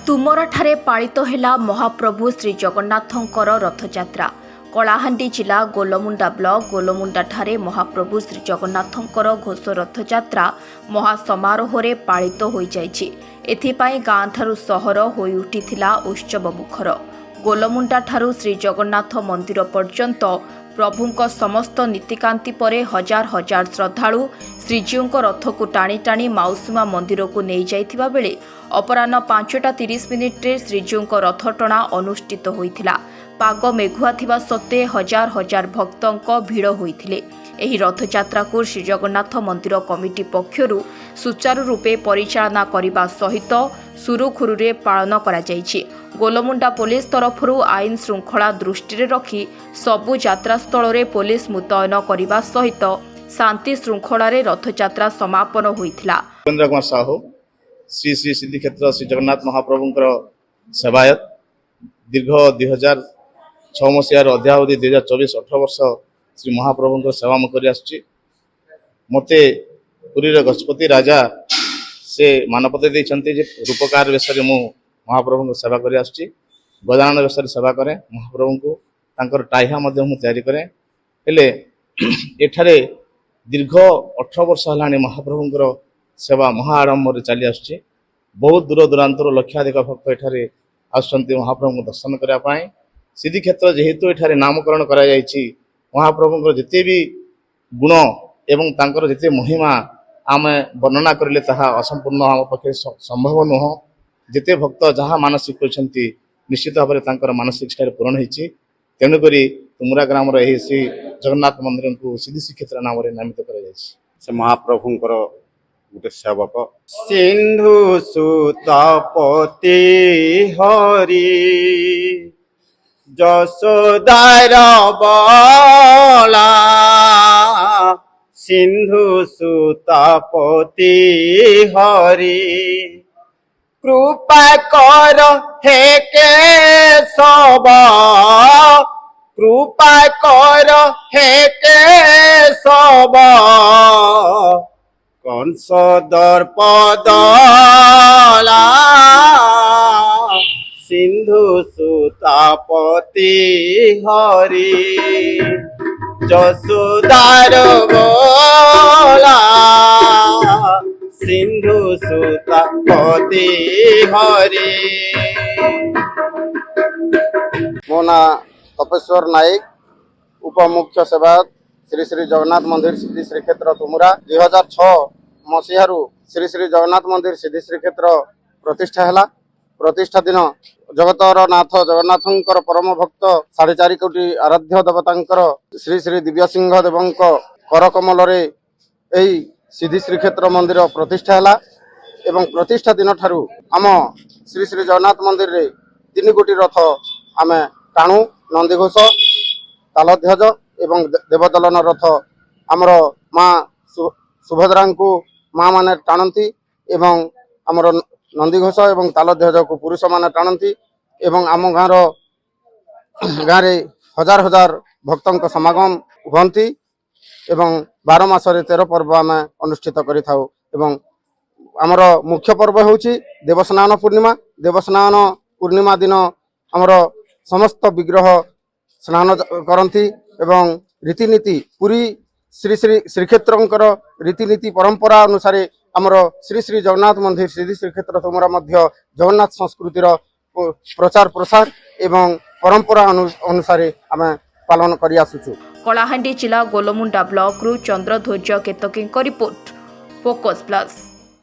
तुमराठारे पालित हेला महाप्रभु श्री जगन्नाथंकर रथयात्रा। कलाहांडी जिला गोलमुंडा ब्लॉक गोलमुंडाठारे महाप्रभु श्री जगन्नाथंकर घोष रथयात्रा महासमारोह पालित हो जाइछि। एथिपाई गाँ ठारू सहर होई उठिथिला उत्सव मुखर। गोलमुंडा ठारू श्री जगन्नाथ मंदिर पर्यंत प्रभुंक समस्त नीतिकांति परे हजार हजार श्रद्धालु श्रीजीउंक रथ को टाणी टाणी माउसीमा मंदिर को नहीं जाइथिबा बेले अपराह्न 5:30 श्रीजीउंक रथ टणा अनुष्ठित होइथिला। पाग मेघुआ थिबा सत्वे हजार हजार भक्तंक भिड़ होइथिले। एही रथयात्रा को श्री जगन्नाथ मंदिर कमिटी पक्षरु सुचारू रूपे परिचालना करिबा सहित सुरुखुरुरे पालन करा जाइछि। गोलमुंडा पुलिस तरफरु आईन श्रृंखला दृष्टि रखी सबु यात्रा स्थल रे पुलिस मुतयन करिबा सहित शांति श्रृंखला रे रथयात्रा समापन होइथिला। रविंद्र कुमार साहू श्री श्री सिद्धि क्षेत्र श्री जगन्नाथ महाप्रभुंकर सेवायत दीर्घ 2006 मसीहार अध्यावधि 2024-18 वर्ष श्री महाप्रभुंकर सेवा म करि आछि। मते पुरी गजपति राजा से मानपत्र देइछन्ते जे रूपकार वेशरे मु महाप्रभुंकर सेवा करि आछि। गजानन वेशरे सेवा करे महाप्रभुंको तांकर टाइहा मध्ये मु तयारी करे। हेले एठारे दीर्घ 18 वर्ष हलाणी महाप्रभुंकर सेवा महाआडंबर चली आसुची। बहुत दूर दूरांतर लक्षाधिक भक्त एठारे आसुचंती महाप्रभु दर्शन करने पाए। सिद्धि क्षेत्र जेहेतु एठारे नामकरण करा जायछि महाप्रभुंकर जिते भी गुण एवं तांकर जिते महिमा आमे वर्णना करले ताहा असंपूर्ण आम पक्षे संभव नुह। जिते भक्त जहाँ मानसिक करछंती निश्चित भाव तांकर मानसिक इच्छा पूर्ण होइछि। तेणुकरी तुमरा ग्राम रही श्री जगन्नाथ मंदिर को सिद्धि श्रीक्षेत्र नाम नामित करा जायछि। से महाप्रभुंकर गोटे सेवक सिंधु सुतपति हरि जशोदार बला सिंधु सुतपति हरि कृपा कर हे केशव कृपा कर हे केशव कंस दर्प दला सिंधु सुतापति हरि जसोदार बोला सिंधु सुतापति हरि। मो ना तपेश्वर नायक उपमुख्य सेवक श्री श्री जगन्नाथ मंदिर सिद्धि श्रीक्षेत्र तुमुरा। 2006 मसीहारू श्री श्री जगन्नाथ मंदिर सिद्धि श्रीक्षेत्र प्रतिष्ठा है। प्रतिष्ठा दिन जगतर नाथ जगन्नाथंकर परम भक्त 4.5 कोटी आराध्य देवतांकर श्री श्री दिव्य सिंह देवंक करकमल एही सिद्धि श्रीक्षेत्र मंदिर प्रतिष्ठा है। एवं प्रतिष्ठा दिन ठारू आम श्री श्री जगन्नाथ मंदिर रे 3 कोटी रथ आमे टाणु। नंदीघोष तालध्वज एवं देवदलन रथ आमर माँ सुभद्रा को माँ माने टाणती एवं आमर नंदीघोष एवं तालध्वज को पुरुष माने टाणती एवं आम गाँव हजार हजार भक्तों समागम हुंती एवं 12 मासरे 13 पर्व आम अनुष्ठित करिथाउ। एवं आमर मुख्य पर्व होउची देवस्नान पूर्णिमा। देवस्नान पूर्णिमा दिन आमर समस्त विग्रह स्नान करती एवं रीतिनीति पूरी श्री श्री श्रीक्षेत्र रीतिनीति परंपरा अनुसार आमर श्री श्री जगन्नाथ मंदिर सिद्धि श्रीक्षेत्र तुमरा मध्य जगन्नाथ संस्कृतिर प्रचार प्रसार एवं परंपरा अनुसार आम पालन करि आसुछु। कलाहांडी जिला गोलमुंडा ब्लॉक रु चंद्रध्वज केतकी रिपोर्ट फोकस प्लस।